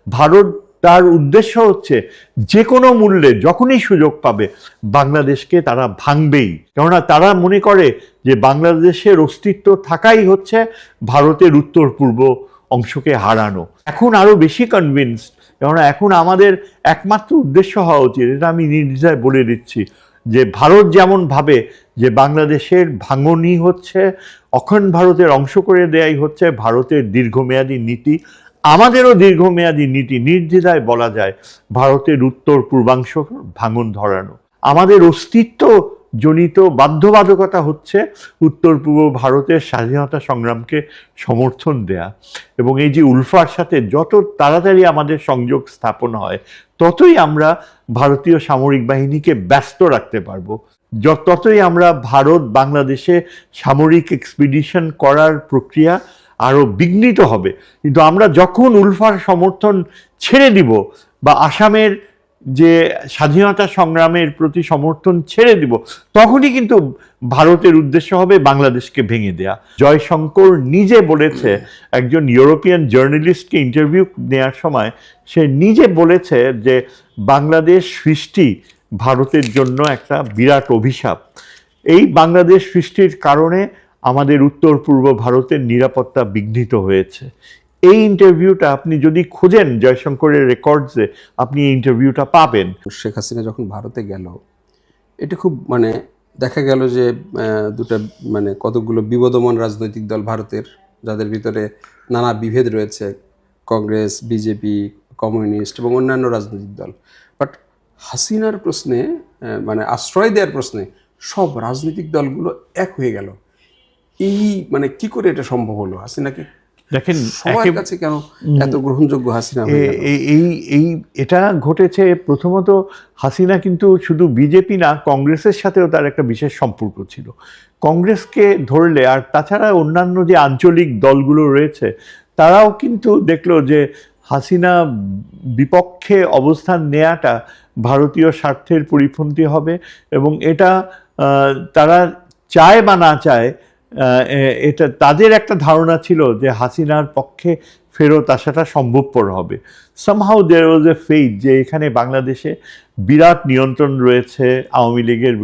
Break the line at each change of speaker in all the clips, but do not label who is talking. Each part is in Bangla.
ভারত তার উদ্দেশ্য হচ্ছে যে কোনো মূল্যে যখনই সুযোগ পাবে বাংলাদেশকে তারা ভাঙবেই, কেননা তারা মনে করে যে বাংলাদেশের অস্তিত্ব থাকাই হচ্ছে ভারতের উত্তর পূর্ব অংশকে হারানো। এখন আরো বেশি কনভিন্সড, কেননা এখন আমাদের একমাত্র উদ্দেশ্য হওয়া উচিত, এটা আমি নির্দ্বিধায় বলে দিচ্ছি, যে ভারত যেমন ভাবে যে বাংলাদেশের ভাঙনই হচ্ছে, অখণ্ড ভারতের অংশ করে দেয়াই হচ্ছে ভারতের দীর্ঘমেয়াদী নীতি, আমাদেরও দীর্ঘমেয়াদী নীতি, নির্দ্বিধায় বলা যায় ভারতের উত্তর পূর্বাংশ ভাঙন ধরানো। আমাদের অস্তিত্ব জনিত বাধ্যবাধকতা হচ্ছে উত্তর পূর্ব ভারতের স্বাধীনতা সংগ্রামকে সমর্থন দেয়া, এবং এই যে উলফার সাথে যত তাড়াতাড়ি আমাদের সংযোগ স্থাপন হয় ততই আমরা ভারতীয় সামরিক বাহিনীকে ব্যস্ত রাখতে পারবো, ততই আমরা ভারত বাংলাদেশে সামরিক এক্সপিডিশন করার প্রক্রিয়া আরো বিঘ্নিত হবে। কিন্তু আমরা যখন উলফার সমর্থন ছেড়ে দিব বা আসামের যে স্বাধীনতা সংগ্রামের প্রতি সমর্থন ছেড়ে দিব, তখনই কিন্তু ভারতের উদ্দেশ্য হবে বাংলাদেশকে ভেঙে দেয়া। জয়শঙ্কর নিজে বলেছে, একজন ইউরোপিয়ান জার্নালিস্টকে ইন্টারভিউ নেওয়ার সময় সে নিজে বলেছে যে বাংলাদেশ সৃষ্টি ভারতের জন্য একটা বিরাট অভিশাপ। এই বাংলাদেশ সৃষ্টির কারণে আমাদের উত্তর পূর্ব ভারতের নিরাপত্তা বিঘ্নিত হয়েছে। এই ইন্টারভিউটা আপনি যদি খোঁজেন জয়শঙ্করের রেকর্ডসে, আপনি এই ইন্টারভিউটা পাবেন।
শেখ হাসিনা যখন ভারতে গেল, এটা খুব দেখা গেল যে দুটা কতগুলো বিবদমান রাজনৈতিক দল ভারতের, যাদের ভিতরে নানা বিভেদ রয়েছে, কংগ্রেস, বিজেপি, কমিউনিস্ট এবং অন্যান্য রাজনৈতিক দল, বাট হাসিনার প্রশ্নে আশ্রয় দেওয়ার প্রশ্নে সব রাজনৈতিক দলগুলো এক হয়ে গেল। এই কি করে এটা সম্ভব হলো? হাসিনাকে
দেখেন
সবার কাছে কেন এত গ্রহণযোগ্য হাসিনা হয়ে গেল?
এটা ঘটেছে প্রথমত, হাসিনা কিন্তু শুধু বিজেপি না, কংগ্রেসের সাথেও তার একটা বিশেষ সম্পর্ক ছিল। কংগ্রেসকে ধরলে, আর তাছাড়া অন্যান্য যে আঞ্চলিক দলগুলো রয়েছে, তারাও কিন্তু দেখলো যে হাসিনা বিপক্ষে অবস্থান নেওয়াটা ভারতীয় স্বার্থের পরিপন্থী হবে, এবং এটা তারা চায় বা না চায়, এটা তাদের একটা ধারণা ছিল যে হাসিনার পক্ষে ফেরত আসাটা সম্ভবপর হবে। সামহাউ দেয়ার ওয়াজ এ ফেইথ যে এখানে বাংলাদেশে বিরাট নিয়ন্ত্রণ রয়েছে আওয়ামী লীগের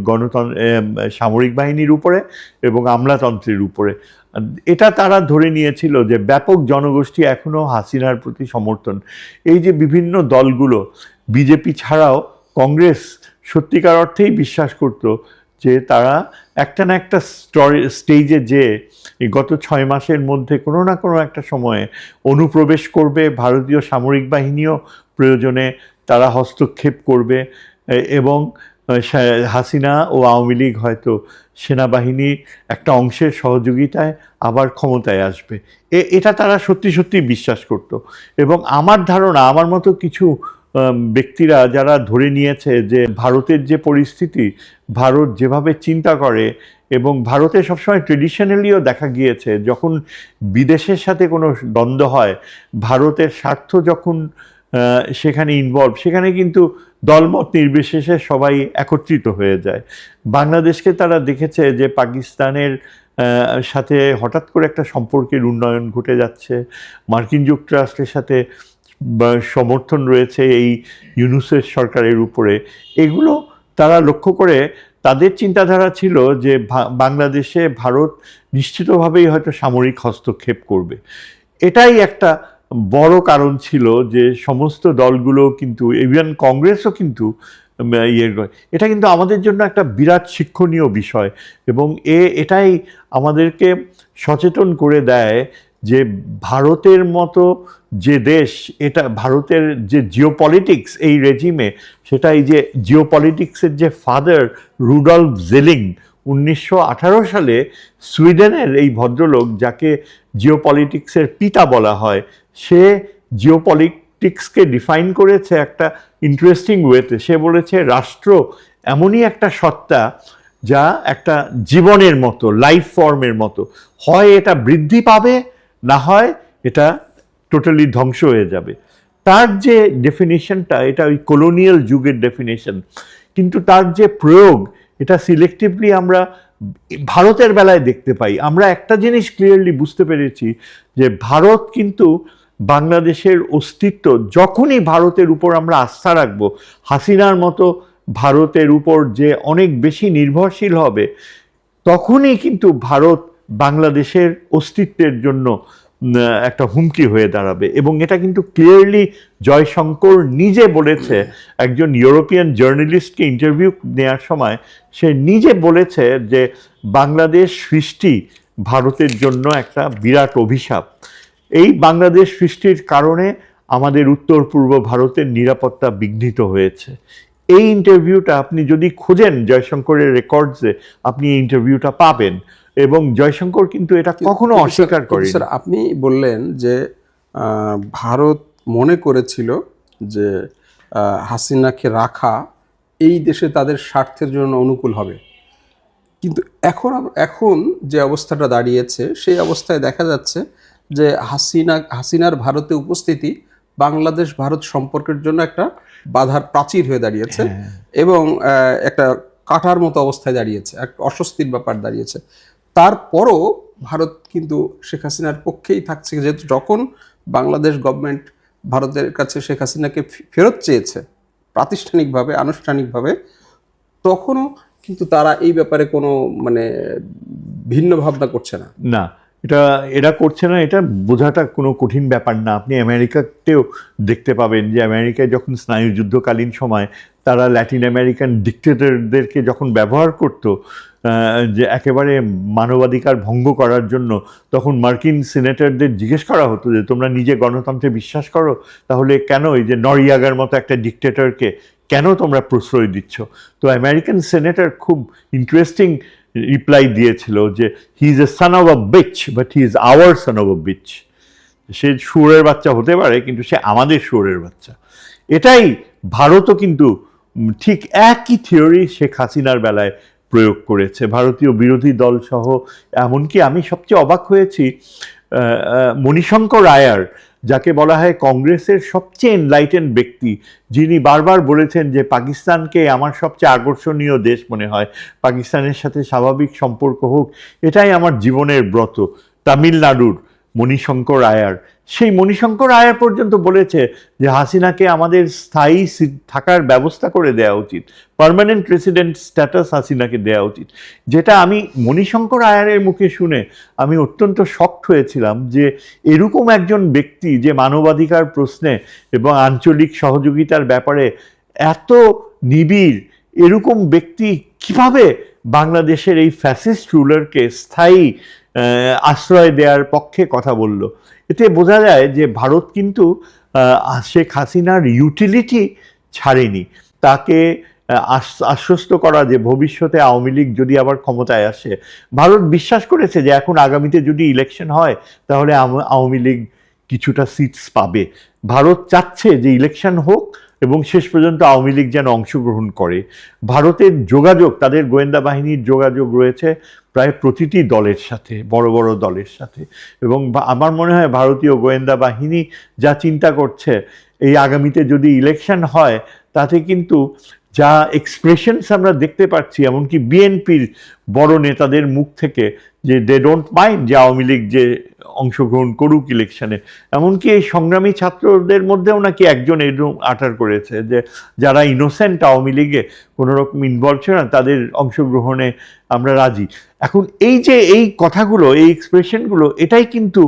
সামরিক বাহিনীর উপরে এবং আমলাতন্ত্রের উপরে। এটা তারা ধরে নিয়েছিল যে ব্যাপক জনগোষ্ঠী এখনও হাসিনার প্রতি সমর্থন। এই যে বিভিন্ন দলগুলো, বিজেপি ছাড়াও কংগ্রেস সত্যিকার অর্থেই বিশ্বাস করত যে তারা একটা না একটা স্টেজে যে গত 6 মাসের মধ্যে কোনো না কোনো একটা সময়ে অনুপ্রবেশ করবে, ভারতীয় সামরিক বাহিনীও প্রয়োজনে তারা হস্তক্ষেপ করবে, এবং হাসিনা ও আওয়ামী লীগ হয়তো সেনাবাহিনীর একটা অংশের সহযোগিতায় আবার ক্ষমতায় আসবে। এটা তারা সত্যি সত্যি বিশ্বাস করত। এবং আমার ধারণা, আমার মতো কিছু ব্যক্তিরা যারা ধরে নিয়েছে যে ভারতের যে পরিস্থিতি, ভারত যেভাবে চিন্তা করে, এবং ভারতে সবসময় ট্রেডিশনালিও দেখা গিয়েছে যখন বিদেশের সাথে কোনো দ্বন্দ্ব হয়, ভারতের স্বার্থ যখন সেখানে ইনভলভ, সেখানে কিন্তু দলমত নির্বিশেষে সবাই একত্রিত হয়ে যায়। বাংলাদেশকে তারা দেখেছে যে পাকিস্তানের সাথে হঠাৎ করে একটা সম্পর্কের উন্নয়ন ঘটে যাচ্ছে, মার্কিন যুক্তরাষ্ট্রের সাথে সমর্থন রয়েছে এই ইউনূসের সরকারের উপরে। এগুলো তারা লক্ষ্য করে তাদের চিন্তাধারা ছিল যে বাংলাদেশে ভারত নিশ্চিতভাবেই হয়তো সামরিক হস্তক্ষেপ করবে। এটাই একটা বড় কারণ ছিল যে সমস্ত দলগুলো কিন্তু, ইভেন কংগ্রেসও কিন্তু এটা কিন্তু আমাদের জন্য একটা বিরাট শিক্ষণীয় বিষয়, এবং এটাই আমাদেরকে সচেতন করে দেয় যে ভারতের মতো যে দেশ, এটা ভারতের যে জিওপলিটিক্স এই রেজিমে, সেটা এই যে জিওপলিটিক্সের যে ফাদার রুডল্ফ জেলিং 1918 সালে সুইডেনের এই ভদ্রলোক, যাকে জিওপলিটিক্সের পিতা বলা হয়, সে জিওপলিটিক্সকে ডিফাইন করেছে একটা ইন্টারেস্টিং ওয়েতে। সে বলেছে রাষ্ট্র এমনই একটা সত্তা যা একটা জীবনের মতো, লাইফ ফর্মের মতো, হয় এটা বৃদ্ধি পাবে, না হয় এটা টোটালি ধ্বংস হয়ে যাবে। তার যে ডেফিনেশনটা, এটা ওই কলোনিয়াল যুগের ডেফিনেশন, কিন্তু তার যে প্রয়োগ, এটা সিলেক্টিভলি আমরা ভারতের বেলায় দেখতে পাই। আমরা একটা জিনিস ক্লিয়ারলি বুঝতে পেরেছি যে ভারত কিন্তু বাংলাদেশের অস্তিত্ব, যখনই ভারতের উপর আমরা আস্থা রাখবো, হাসিনার মতো ভারতের উপর যে অনেক বেশি নির্ভরশীল হবে, তখনই কিন্তু ভারত বাংলাদেশের অস্তিত্বের জন্য একটা হুমকি হয়ে দাঁড়াবে। এবং এটা কিন্তু ক্লিয়ারলি জয়শঙ্কর নিজে বলেছে, একজন ইউরোপিয়ান জার্নালিস্টকে ইন্টারভিউ নেওয়ার সময় সে নিজে বলেছে যে বাংলাদেশ সৃষ্টি ভারতের জন্য একটা বিরাট অভিশাপ। এই বাংলাদেশ সৃষ্টির কারণে আমাদের উত্তর পূর্ব ভারতের নিরাপত্তা বিঘ্নিত হয়েছে। এই ইন্টারভিউটা আপনি যদি খোঁজেন জয়শঙ্করের রেকর্ডসে, আপনি এই ইন্টারভিউটা পাবেন। এবং জয়শঙ্কর কিন্তু এটা কখনো অস্বীকার করেন।
স্যার, আপনি বললেন যে ভারত মনে করেছিল যে হাসিনাকে রাখা এই দেশে তাদের স্বার্থের জন্য অনুকূল হবে, কিন্তু এখন যে অবস্থাটা দাঁড়িয়েছে সেই অবস্থায় দেখা যাচ্ছে যে হাসিনার ভারতে উপস্থিতি বাংলাদেশ ভারত সম্পর্কের জন্য একটা বাধার প্রাচীর হয়ে দাঁড়িয়েছে এবং একটা কাটার মতো অবস্থায় দাঁড়িয়েছে, একটা অস্বস্তির ব্যাপার দাঁড়িয়েছে। তারপরও ভারত কিন্তু শেখ হাসিনার পক্ষেই থাকছে, যেহেতু যখন বাংলাদেশ গভর্নমেন্ট ভারতের কাছে শেখ হাসিনাকে ফেরত চেয়েছে প্রাতিষ্ঠানিকভাবে আনুষ্ঠানিকভাবে, তখনও কিন্তু তারা এই ব্যাপারে কোনো মানে ভিন্ন ভাবনা করছে না।
না, এরা করছে না, এটা বোঝাটা কোনো কঠিন ব্যাপার না। আপনি আমেরিকাতেও দেখতে পাবেন যে আমেরিকায় যখন স্নায়ুযুদ্ধকালীন সময় তারা ল্যাটিন আমেরিকান ডিক্টেটরদেরকে যখন ব্যবহার করত যে একেবারে মানবাধিকার ভঙ্গ করার জন্য, তখন মার্কিন সিনেটরদের জিজ্ঞেস করা হতো যে তোমরা নিজে গণতন্ত্রে বিশ্বাস করো, তাহলে কেন এই যে নরিয়াগার মতো একটা ডিক্টেটরকে কেন তোমরা প্রশ্রয় দিচ্ছ? তো আমেরিকান সেনেটর খুব ইন্টারেস্টিং রিপ্লাই দিয়েছিল যে he is a son of a bitch but he is our son of a bitch. সে শুয়োরের বাচ্চা হতে পারে কিন্তু সে আমাদের শুয়োরের বাচ্চা। এটাই ভারতও কিন্তু ঠিক একই থিওরি শেখ হাসিনার বেলায় প্রয়োগ করেছে, ভারতীয় বিরোধী দল সহ। এমনকি আমি সবচেয়ে অবাক হয়েছি মণিশঙ্কর আয়ার, যাকে বলা হয় কংগ্রেসের সবচেয়ে এনলাইটেন ব্যক্তি, যিনি বারবার বলেছেন যে পাকিস্তানকে আমার সবচেয়ে আকর্ষণীয় দেশ মনে হয়, পাকিস্তানের সাথে স্বাভাবিক সম্পর্ক হোক, এটাই আমার জীবনের ব্রত। তামিলনাড়ুর মণিশঙ্কর আয়ার, সেই মণিশঙ্কর আয়ার পর্যন্ত বলেছে যে হাসিনাকে আমাদের স্থায়ী থাকার ব্যবস্থা করে দেওয়া উচিত, পার্মানেন্ট রেসিডেন্ট স্ট্যাটাস হাসিনাকে দেওয়া উচিত। যেটা আমি মণিশঙ্কর আয়ারের মুখে শুনে আমি অত্যন্ত শকড হয়েছিলাম যে এরকম একজন ব্যক্তি যে মানবাধিকার প্রশ্নে এবং আঞ্চলিক সহযোগিতার ব্যাপারে এত নিবিড়, এরকম ব্যক্তি কিভাবে বাংলাদেশের এই ফ্যাসিস্ট রুলারকে স্থায়ী আশ্রয় দেওয়ার পক্ষে কথা বলল। এতে বোঝা যায় যে ভারত কিন্তু শেখ হাসিনার ইউটিলিটি ছাড়েনি। তাকে আশ্বস্ত করা যে ভবিষ্যতে আওয়ামী লীগ যদি আবার ক্ষমতায় আসে, ভারত বিশ্বাস করেছে যে এখন আগামীতে যদি ইলেকশন হয় তাহলে আওয়ামী লীগ কিছুটা সিটস পাবে। ভারত চাচ্ছে যে ইলেকশন হোক এবং শেষ পর্যন্ত আওয়ামী লীগ যেন অংশগ্রহণ করে। ভারতের যোগাযোগ, তাদের গোয়েন্দা বাহিনীর যোগাযোগ রয়েছে প্রায় প্রতিটি দলের সাথে, বড় বড় দলের সাথে। এবং আমার মনে হয় ভারতীয় গোয়েন্দা বাহিনী যা চিন্তা করছে, এই আগামীতে যদি ইলেকশন হয় তাতে কিন্তু যা এক্সপ্রেশনস আমরা দেখতে পাচ্ছি, এমনকি বিএনপির বড় নেতাদের মুখ থেকে, যে দে ডোন্ট মাইন্ড যে আওয়ামী লীগ যে অংশগ্রহণ করুক ইলেকশনে। এমনকি এই সংগ্রামী ছাত্রদের মধ্যেও নাকি একজন এরকম আটার করেছে যে যারা ইনোসেন্ট আওয়ামী লীগে কোনো রকম ইনভলভ ছিল না, তাদের অংশগ্রহণে আমরা রাজি। এখন এই যে এই কথাগুলো, এই এক্সপ্রেশনগুলো, এটাই কিন্তু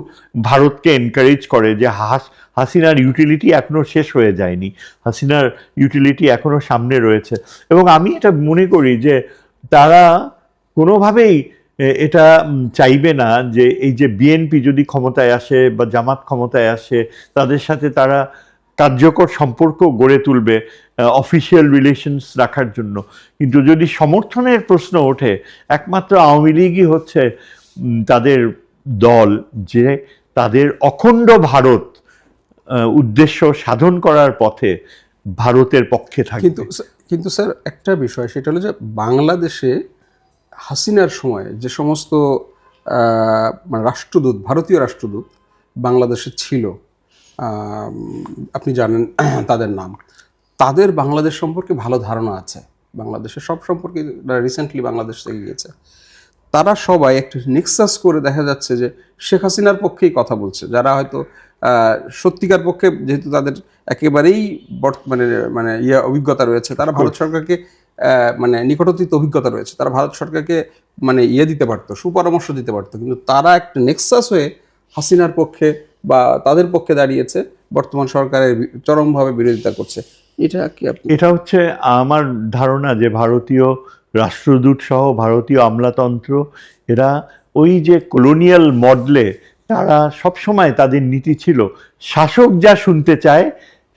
ভারতকে এনকারেজ করে যে হাসিনার ইউটিলিটি এখনও শেষ হয়ে যায়নি, হাসিনার ইউটিলিটি এখনও সামনে রয়েছে। এবং আমি এটা মনে করি যে তারা কোনোভাবেই এটা চাইবে না যে এই যে বিএনপি যদি ক্ষমতায় আসে বা জামাত ক্ষমতায় আসে, তাদের সাথে তারা কার্যকর সম্পর্ক গড়ে তুলবে অফিসিয়াল রিলেশনস রাখার জন্য। কিন্তু যদি সমর্থনের প্রশ্ন ওঠে, একমাত্র আওয়ামী লীগই হচ্ছে তাদের দল যে তাদের অখণ্ড ভারত উদ্দেশ্য সাধন করার পথে ভারতের পক্ষে থাকে।
কিন্তু স্যার, একটা বিষয় সেটা হলো যে বাংলাদেশে হাসিনার সময় যে সমস্ত মানে রাষ্ট্রদূত, ভারতীয় রাষ্ট্রদূত বাংলাদেশে ছিল, আপনি জানেন তাদের নাম, তাদের বাংলাদেশ সম্পর্কে ভালো ধারণা আছে, বাংলাদেশের সব সম্পর্কে রিসেন্টলি বাংলাদেশ থেকে গিয়েছে। তারা সবাই একটা নেক্সাস করে দেখা যাচ্ছে যে শেখ হাসিনার পক্ষেই কথা বলছে, যারা হয়তো সত্যিকার পক্ষে যেহেতু তাদের একেবারেই মানে মানে অভিজ্ঞতা রয়েছে, তারা ভারত সরকারকে মানে নিকটতীত অভিজ্ঞতা রয়েছে, তারা ভারত সরকারকে মানে দিতে পারতো, সুপরামর্শ দিতে পারতো, কিন্তু তারা একটা নেক্সাস হয়ে হাসিনার পক্ষে বা তাদের পক্ষে দাঁড়িয়েছে, বর্তমান সরকারের চরমভাবে বিরোধিতা করছে। এটা কি
এটা হচ্ছে আমার ধারণা যে ভারতীয় রাষ্ট্রদূত সহ ভারতীয় আমলাতন্ত্র এরা ওই যে কলোনিয়াল মডেলে তারা সবসময় তাদের নীতি ছিল শাসক যা শুনতে চায়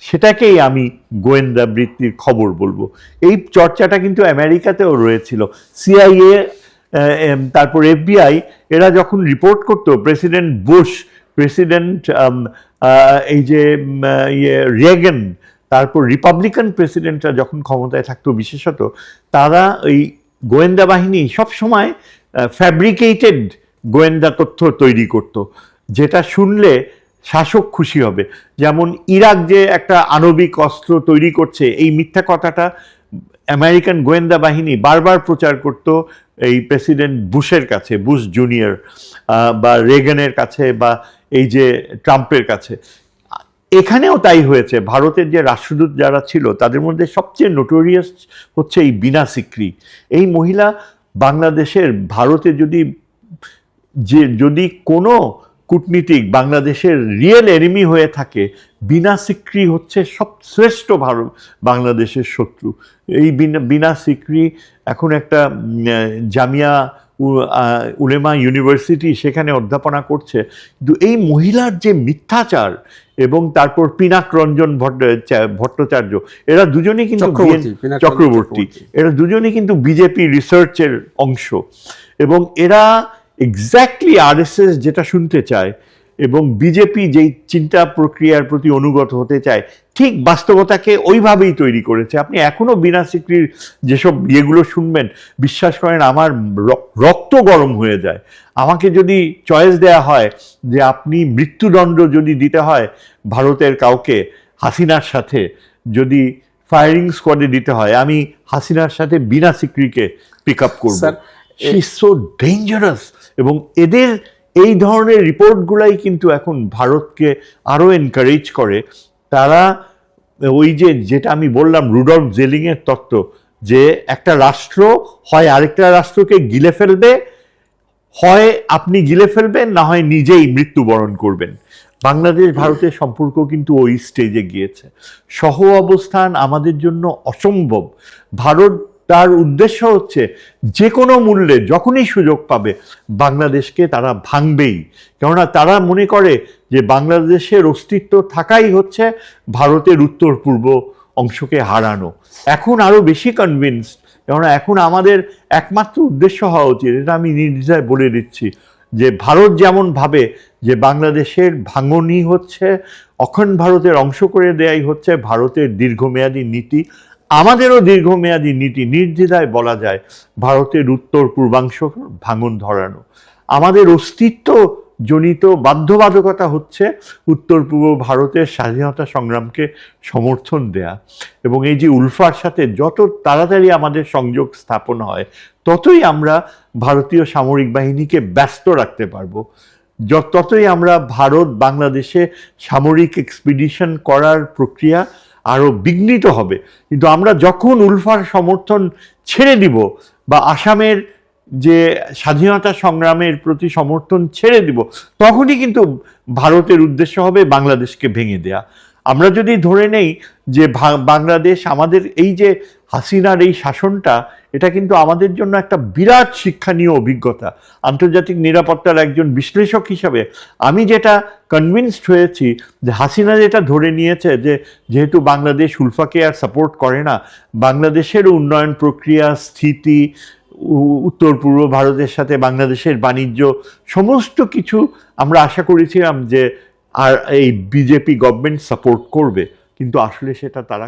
সেটাকেই আমি গোয়েন্দা বৃত্তির খবর বলবো। এই চর্চাটা কিন্তু আমেরিকাতেও রয়েছিল। সিআইএ, তারপর এফবিআই, এরা যখন রিপোর্ট করতো প্রেসিডেন্ট বুশ, প্রেসিডেন্ট এই যে রেগান, তারপর রিপাবলিকান প্রেসিডেন্টরা যখন ক্ষমতায় থাকতো বিশেষত, তারা ওই গোয়েন্দা বাহিনী সবসময় ফ্যাব্রিকেটেড গোয়েন্দা তথ্য তৈরি করত, যেটা শুনলে শাসক খুশি হবে। যেমন ইরাক যে একটা আণবিক অস্ত্র তৈরি করছে, এই মিথ্যা কথাটা আমেরিকান গোয়েন্দা বাহিনী বারবার প্রচার করত এই প্রেসিডেন্ট বুশের কাছে, বুশ জুনিয়র বা রেগানের কাছে বা এই যে ট্রাম্পের কাছে। এখানেও তাই হয়েছে। ভারতের যে রাষ্ট্রদূত যারা ছিল তাদের মধ্যে সবচেয়ে নোটোরিয়াস হচ্ছে এই বিনা সিকরি। এই মহিলা বাংলাদেশের, ভারতে যদি কোনো কূটনীতিক বাংলাদেশের রিয়েল এনিমি হয়ে থাকে, বিনা সিকরি হচ্ছে সব শ্রেষ্ঠ বাংলাদেশের শত্রু। এই বিনা সিকরি এখন একটা জামিয়া উলেমা ইউনিভার্সিটি, সেখানে অধ্যাপনা করছে। কিন্তু এই মহিলার যে মিথ্যাচার, এবং তারপর পিনাক রঞ্জন ভট্টাচার্য, এরা দুজনেই কিন্তু চক্রবর্তী, এরা দুজনেই কিন্তু বিজেপি রিসার্চের অংশ, এবং এরা এক্স্যাক্টলি আরএসএস যেটা শুনতে চায় এবং বিজেপি যেই চিন্তা প্রক্রিয়ার প্রতি অনুগত হতে চায়, ঠিক বাস্তবতাকে ওইভাবেই তৈরি করেছে। আপনি এখনো বিনা সিকরির যেসব ইয়েগুলো শুনবেন, বিশ্বাস করেন আমার রক্ত গরম হয়ে যায়। আমাকে যদি চয়েস দেয়া হয় যে আপনি মৃত্যুদণ্ড যদি দিতে হয় ভারতের কাউকে, হাসিনার সাথে যদি ফায়ারিং স্কোয়াডে দিতে হয়, আমি হাসিনার সাথে বিনা সিকরিকে পিক আপ করবো। She is so dangerous. এবং এদের এই ধরনের রিপোর্টগুলাই কিন্তু এখন ভারতকে আরও এনকারেজ করে। তারা ওই যেটা আমি বললাম রুডল্ফ জেলিংয়ের তত্ত্ব, যে একটা রাষ্ট্র হয় আরেকটা রাষ্ট্রকে গিলে ফেলবে, হয় আপনি গিলে ফেলবেন, না হয় নিজেই মৃত্যুবরণ করবেন। বাংলাদেশ ভারতের সম্পর্ক কিন্তু ওই স্টেজে গিয়েছে। সহ অবস্থান আমাদের জন্য অসম্ভব। ভারত তার উদ্দেশ্য হচ্ছে যে কোনো মূল্যে যখনই সুযোগ পাবে বাংলাদেশকে তারা ভাঙবেই। কেননা তারা মনে করে যে বাংলাদেশের অস্তিত্ব থাকাই হচ্ছে ভারতের উত্তর পূর্ব অংশকে হারানো। এখন আরও বেশি কনভিন্সড, কেননা এখন আমাদের একমাত্র উদ্দেশ্য হওয়া উচিত, এটা আমি নির্দ্বিধায় বলে দিচ্ছি, যে ভারত যেমন ভাবে যে বাংলাদেশের ভাঙনই হচ্ছে, অখণ্ড ভারতের অংশ করে দেয়াই হচ্ছে ভারতের দীর্ঘমেয়াদী নীতি, আমাদেরও দীর্ঘমেয়াদী নীতি। নির্দ্বিধায় বলা যায় ভারতের উত্তর পূর্বাংশ ভাঙন ধরানো। আমাদের অস্তিত্ব জনিত বাধ্যবাধকতা হচ্ছে উত্তর পূর্ব ভারতের স্বাধীনতা সংগ্রামকে সমর্থন দেয়া। এবং এই যে উলফার সাথে যত তাড়াতাড়ি আমাদের সংযোগ স্থাপন হয়, ততই আমরা ভারতীয় সামরিক বাহিনীকে ব্যস্ত রাখতে পারবো, ততই আমরা ভারত বাংলাদেশে সামরিক এক্সপিডিশন করার প্রক্রিয়া আরও বিঘ্নিত হবে। কিন্তু আমরা যখন উলফার সমর্থন ছেড়ে দিব বা আসামের যে স্বাধীনতা সংগ্রামের প্রতি সমর্থন ছেড়ে দিব, তখনই কিন্তু ভারতের উদ্দেশ্য হবে বাংলাদেশকে ভেঙে দেয়া। আমরা যদি ধরে নেই যে বাংলাদেশ, আমাদের এই যে হাসিনার এই শাসনটা, এটা কিন্তু আমাদের জন্য একটা বিরাট শিক্ষণীয় অভিজ্ঞতা। আন্তর্জাতিক নিরাপত্তার একজন বিশ্লেষক হিসাবে আমি যেটা কনভিন্সড হয়েছি, যে হাসিনা যেটা ধরে নিয়েছে যে যেহেতু বাংলাদেশ উলফাকে আর সাপোর্ট করে না, বাংলাদেশের উন্নয়ন প্রক্রিয়া, স্থিতি, উত্তর পূর্ব ভারতের সাথে বাংলাদেশের বাণিজ্য, সমস্ত কিছু আমরা আশা করেছিলাম যে আর এই বিজেপি গভর্নমেন্ট সাপোর্ট করবে, কিন্তু আসলে সেটা তারা